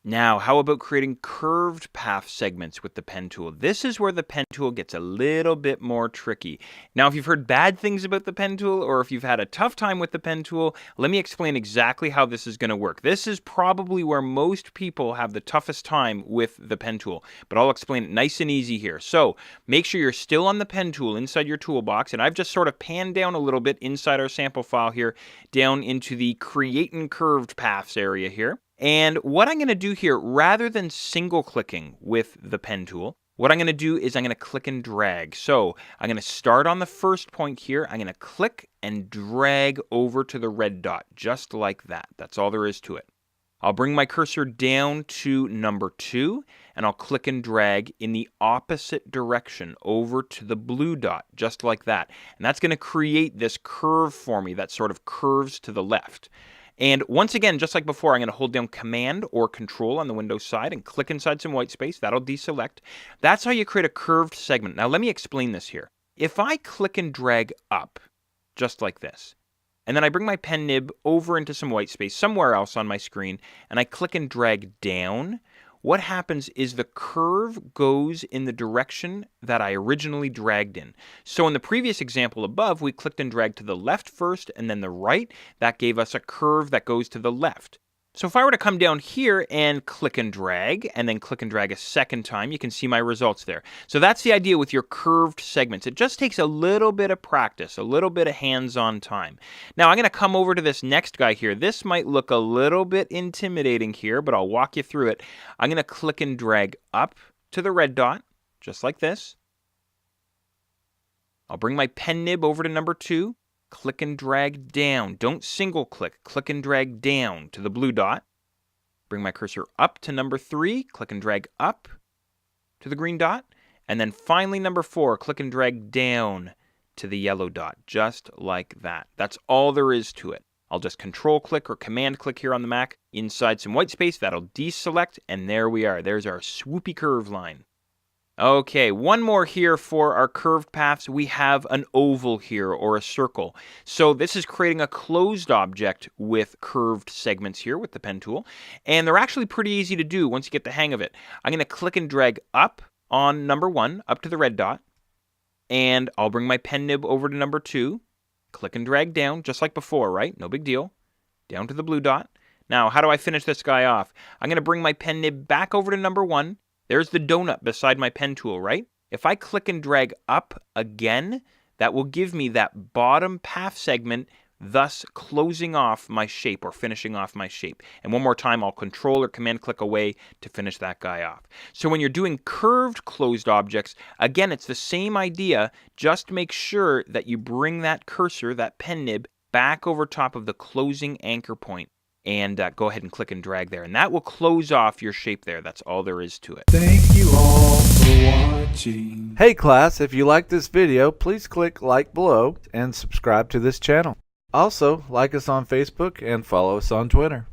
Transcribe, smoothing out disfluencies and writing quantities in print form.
Now, how about creating curved path segments with the pen tool? This is where the pen tool gets a little bit more tricky. Now, if you've heard bad things about the pen tool, or if you've had a tough time with the pen tool, let me explain exactly how this is going to work. This is probably where most people have the toughest time with the pen tool, but I'll explain it nice and easy here. So, make sure you're still on the pen tool inside your toolbox, and I've just sort of panned down a little bit inside our sample file here, down into the Creating Curved Paths area here. And what I'm going to do here, rather than single clicking with the pen tool, what I'm going to do is I'm going to click and drag. So I'm going to start on the first point here. I'm going to click and drag over to the red dot, just like that. That's all there is to it. I'll bring my cursor down to number 2, and I'll click and drag in the opposite direction over to the blue dot, just like that. And that's going to create this curve for me that sort of curves to the left. And once again, just like before, I'm going to hold down Command or Control on the Windows side and click inside some white space. That'll deselect. That's how you create a curved segment. Now, let me explain this here. If I click and drag up, just like this, and then I bring my pen nib over into some white space somewhere else on my screen, and I click and drag down, what happens is the curve goes in the direction that I originally dragged in. So in the previous example above, we clicked and dragged to the left first and then the right. That gave us a curve that goes to the left. So if I were to come down here and click and drag a second time, you can see my results there. So that's the idea with your curved segments. It just takes a little bit of practice, a little bit of hands-on time. Now I'm going to come over to this next guy here. This might look a little bit intimidating here, but I'll walk you through it. I'm going to click and drag up to the red dot, just like this. I'll bring my pen nib over to number 2. Click and drag down. Don't single click. Click and drag down to the blue dot. Bring my cursor up to number 3. Click and drag up to the green dot. And then finally number 4. Click and drag down to the yellow dot. Just like that. That's all there is to it. I'll just control click or command click here on the Mac inside some white space. That'll deselect. And there we are. There's our swoopy curve line. Okay, one more here for our curved paths. We have an oval here, or a circle. So this is creating a closed object with curved segments here with the pen tool. And they're actually pretty easy to do once you get the hang of it. I'm going to click and drag up on number 1, up to the red dot. And I'll bring my pen nib over to number 2. Click and drag down, just like before, right? No big deal. Down to the blue dot. Now, how do I finish this guy off? I'm going to bring my pen nib back over to number 1. There's the donut beside my pen tool, right? If I click and drag up again, that will give me that bottom path segment, thus closing off my shape or finishing off my shape. And one more time, I'll control or command click away to finish that guy off. So when you're doing curved closed objects, again, it's the same idea. Just make sure that you bring that cursor, that pen nib, back over top of the closing anchor point. And go ahead and click and drag there. And that will close off your shape there. That's all there is to it. Thank you all for watching. Hey class, if you like this video, please click like below and subscribe to this channel. Also, like us on Facebook and follow us on Twitter.